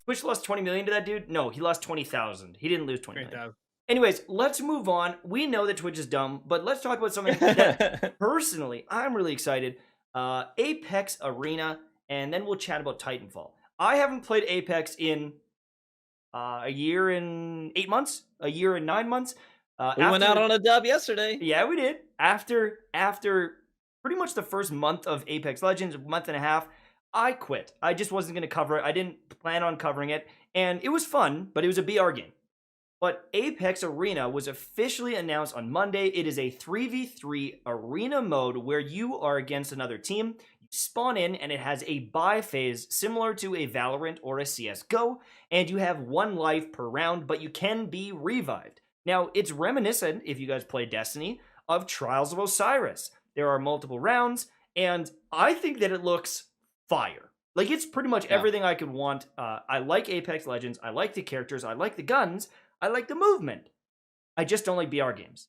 Twitch lost 20 million to that dude? No, he lost 20,000. He didn't lose 20 million. 20,000. Anyways, let's move on. We know that Twitch is dumb, but let's talk about something that personally I'm really excited. Apex Arena, and then we'll chat about Titanfall. I haven't played Apex in a year and 8 months, a year and 9 months. We went out on a dub yesterday. Yeah, we did. After pretty much the first month of Apex Legends, a month and a half, I quit. I just wasn't going to cover it. I didn't plan on covering it, and it was fun, but it was a BR game. But Apex Arena was officially announced on Monday. It is a 3v3 arena mode where you are against another team. You spawn in, and it has a buy phase similar to a Valorant or a CSGO, and you have 1 life per round, but you can be revived. Now, it's reminiscent, if you guys play Destiny, of Trials of Osiris. There are multiple rounds, and I think that it looks fire. Like, it's pretty much everything I could want. I like Apex Legends. I like the characters. I like the guns. I like the movement. I just don't like BR games.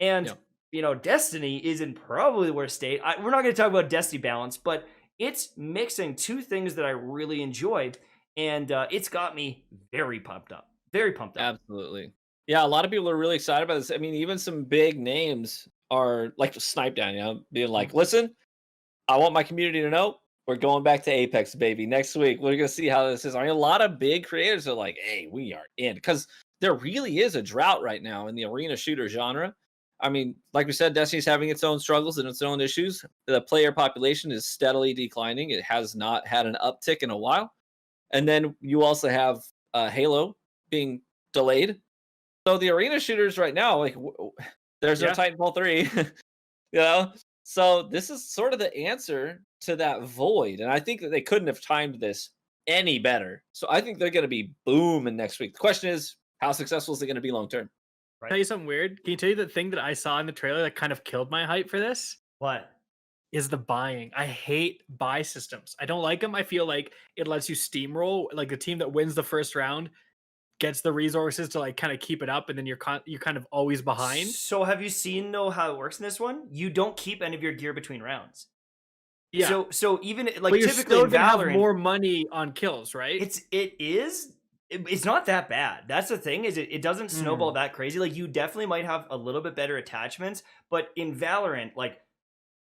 And, you know, Destiny is in probably the worst state. We're not going to talk about Destiny balance, but it's mixing 2 things that I really enjoy, and it's got me very pumped up. Very pumped up. Absolutely. Yeah, a lot of people are really excited about this. I mean, even some big names are like Snipe Down, you know, being like, listen, I want my community to know we're going back to Apex, baby. Next week, we're going to see how this is. I mean, a lot of big creators are like, hey, we are in. Because there really is a drought right now in the arena shooter genre. I mean, like we said, Destiny's having its own struggles and its own issues. The player population is steadily declining. It has not had an uptick in a while. And then you also have Halo being delayed. So the arena shooters right now, like, there's no Titanfall 3, you know? So this is sort of the answer to that void. And I think that they couldn't have timed this any better. So I think they're going to be booming next week. The question is, how successful is it going to be long term? Right. Tell you something weird. Can you tell you the thing that I saw in the trailer that kind of killed my hype for this? What? Is the buying. I hate buy systems. I don't like them. I feel like it lets you steamroll. Like the team that wins the first round gets the resources to like kind of keep it up, and then you're kind of always behind. So have you seen though how it works in this one? You don't keep any of your gear between rounds. Yeah. So even like but you're typically still in gonna Valorant, have more money on kills, right? It's not that bad. That's the thing, is it doesn't snowball that crazy. Like, you definitely might have a little bit better attachments, but in Valorant, like,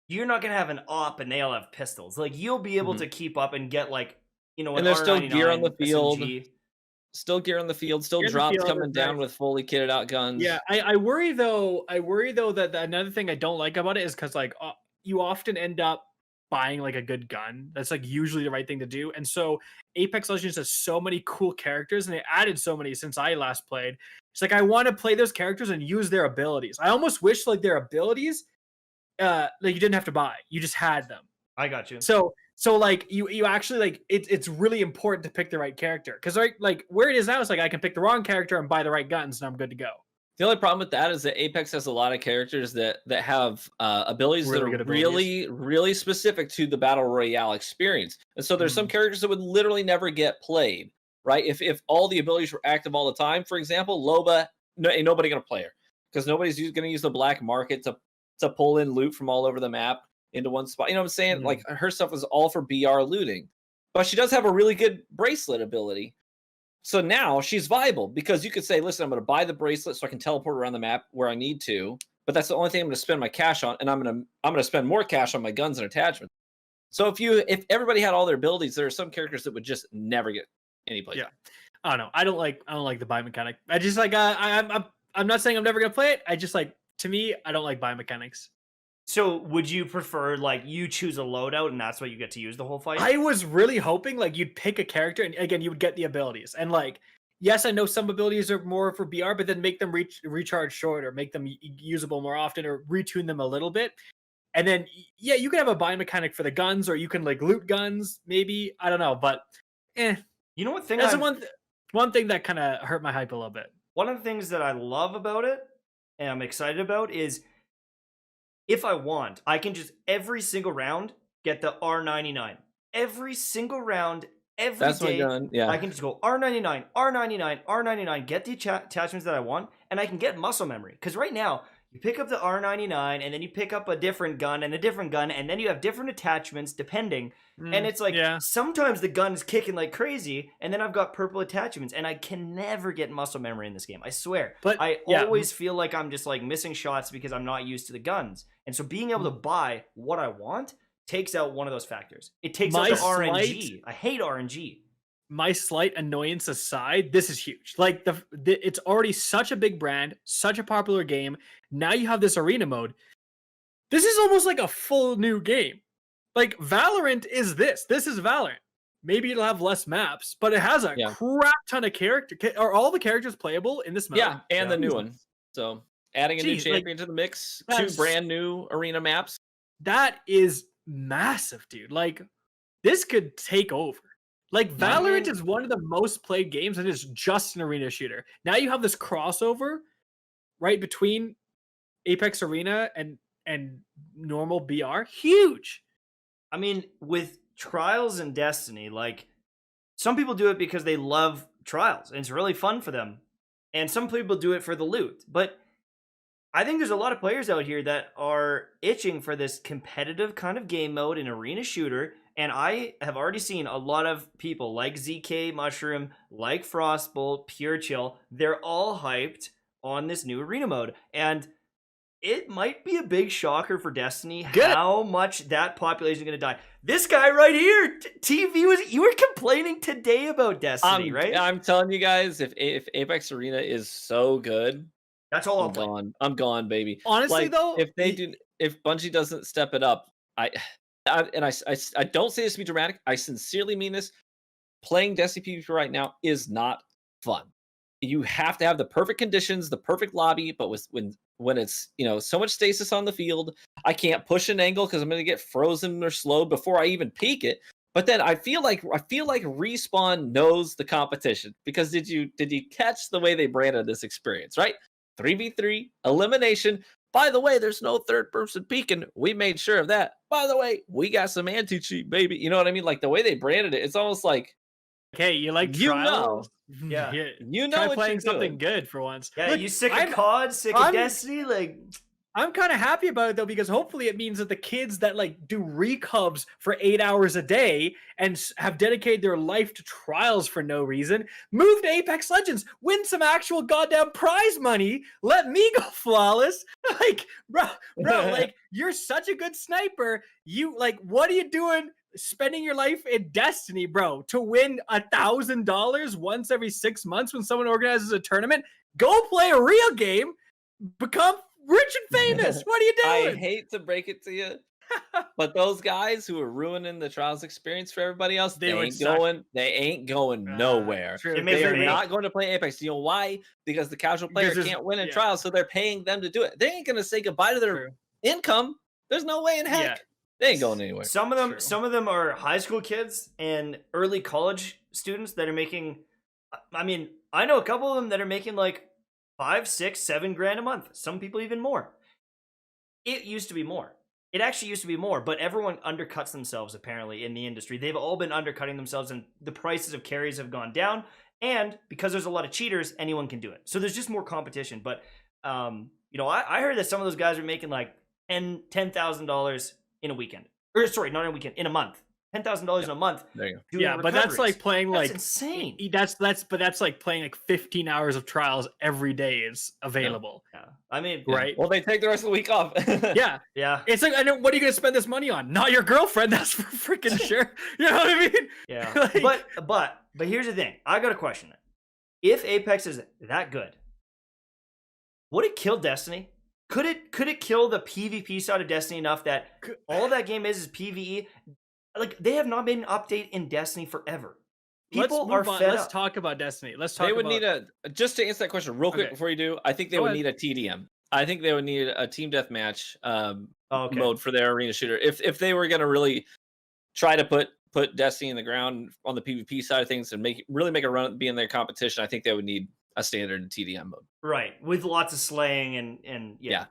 you're not gonna have an op and they all have pistols. Like, you'll be able to keep up and get, like, you know, and there's still gear on the field. SMG. Still gear on the field, still drops coming down with fully kitted out guns. Yeah, I worry though that another thing I don't like about it is because like you often end up buying like a good gun. That's like usually the right thing to do. And so Apex Legends has so many cool characters, and they added so many since I last played. It's like I want to play those characters and use their abilities. I almost wish like their abilities, like you didn't have to buy, you just had them. I got you. So like you actually like it's really important to pick the right character, because like where it is now, it's like I can pick the wrong character and buy the right guns and I'm good to go. The only problem with that is that Apex has a lot of characters that have abilities that are really specific to the battle royale experience, and so there's some characters that would literally never get played, right? If all the abilities were active all the time, for example, Loba, ain't nobody gonna play her because nobody's gonna use the black market to pull in loot from all over the map into one spot. You know what I'm saying? Like, her stuff is all for BR looting, but she does have a really good bracelet ability. So now she's viable because you could say, listen, I'm going to buy the bracelet so I can teleport around the map where I need to, but that's the only thing I'm going to spend my cash on, and I'm going to spend more cash on my guns and attachments. So if everybody had all their abilities, there are some characters that would just never get any play. Yeah. I don't know. I don't like the buy mechanic. I just like I'm not saying I'm never going to play it. I just like, to me, I don't like buy mechanics. So would you prefer, like, you choose a loadout and that's what you get to use the whole fight? I was really hoping, like, you'd pick a character and, again, you would get the abilities. And, like, yes, I know some abilities are more for BR, but then make them recharge shorter, make them usable more often, or retune them a little bit. And then, yeah, you can have a buy mechanic for the guns, or you can, like, loot guns, maybe. I don't know, but, You know what thing? That's one thing that kind of hurt my hype a little bit. One of the things that I love about it, and I'm excited about, is if I want, I can just every single round get the R99. Every single round, every day, my gun. Yeah. I can just go R99, R99, R99, get the attachments that I want, and I can get muscle memory. Because right now, you pick up the R99, and then you pick up a different gun and a different gun, and then you have different attachments depending. And it's like, sometimes the gun's kicking like crazy, and then I've got purple attachments, and I can never get muscle memory in this game. I swear. But I always feel like I'm just like missing shots because I'm not used to the guns. And so being able to buy what I want takes out one of those factors. It takes out the RNG. I hate RNG. My slight annoyance aside, this is huge. Like it's already such a big brand, such a popular game. Now you have this arena mode. This is almost like a full new game. Like Valorant is this. This is Valorant. Maybe it'll have less maps, but it has a crap ton of character. Are all the characters playable in this map? Yeah, and the new one. So adding a new champion to the mix, 2 brand new arena maps. That is massive, dude. Like this could take over. Like Valorant is one of the most played games, and it's just an arena shooter. Now you have this crossover, right, between Apex Arena and normal BR. Huge. I mean, with Trials and Destiny, like some people do it because they love Trials and it's really fun for them, and some people do it for the loot. But I think there's a lot of players out here that are itching for this competitive kind of game mode in arena shooter. And I have already seen a lot of people like ZK Mushroom, like Frostbolt, Pure Chill. They're all hyped on this new arena mode. And it might be a big shocker for Destiny how much that population is going to die. This guy right here, you were complaining today about Destiny, right? I'm telling you guys, if Apex Arena is so good, that's all I'm gone. I'm gone, baby. Honestly, though, if Bungie doesn't step it up, I don't say this to be dramatic. I sincerely mean this. Playing Destiny PvP right now is not fun. You have to have the perfect conditions, the perfect lobby, but when it's so much stasis on the field, I can't push an angle because I'm going to get frozen or slowed before I even peek it. But then I feel like Respawn knows the competition, because did you catch the way they branded this experience, right? 3v3 elimination. By the way, there's no third person peeking. We made sure of that. By the way, we got some anti-cheat, baby. You know what I mean? Like the way they branded it, it's almost like, hey, you like Trials? Yeah. Try playing something good for once. Yeah, look, you sick of COD, sick of Destiny? Like, I'm kind of happy about it though, because hopefully it means that the kids that like do recubs for 8 hours a day and have dedicated their life to Trials for no reason move to Apex Legends, win some actual goddamn prize money. Let me go flawless. Like, bro, like you're such a good sniper. You like, what are you doing? Spending your life in Destiny, bro, to win $1,000 once every 6 months when someone organizes a tournament. Go play a real game, become rich and famous. What are you doing? I hate to break it to you, but those guys who are ruining the Trials experience for everybody else, they ain't going nowhere. They are not going to play Apex. You know why? Because the casual player can't win in Trials, so they're paying them to do it. They ain't going to say goodbye to their income. There's no way in heck. Yeah. They ain't going anywhere. Some of them are high school kids and early college students that are making, I mean, I know a couple of them that are making like 5, 6, 7 grand a month. Some people even more. It used to be more. It actually used to be more, but everyone undercuts themselves apparently in the industry. They've all been undercutting themselves, and the prices of carries have gone down. And because there's a lot of cheaters, anyone can do it. So there's just more competition. But I heard that some of those guys are making like $10,000 in a weekend. Or sorry, not in a weekend, in a month. $10,000 in a month. There you go. Yeah, but that's like playing that's insane. That's like playing like 15 hours of Trials every day is available. Yeah. I mean, right. Well, they take the rest of the week off. Yeah. It's like, what are you gonna spend this money on? Not your girlfriend, that's for freaking sure. You know what I mean? Yeah. Like, but here's the thing. I got a question. If Apex is that good, would it kill Destiny? Could it kill the PvP side of Destiny enough that all that game is PvE? Like, they have not made an update in Destiny forever. People are fed up. Let's talk about Destiny. They would need just to answer that question real quick before you do, I think they would need a TDM. I think they would need a team deathmatch mode for their arena shooter. If they were going to really try to put Destiny in the ground on the PvP side of things and really make a run at being their competition, I think they would need a standard TDM mode. Right, with lots of slaying and yeah.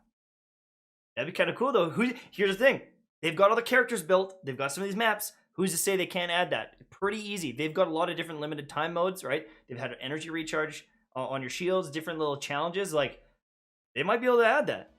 That'd be kind of cool though. Here's the thing. They've got all the characters built. They've got some of these maps. Who's to say they can't add that? Pretty easy. They've got a lot of different limited time modes, right? They've had energy recharge on your shields, different little challenges. Like, they might be able to add that.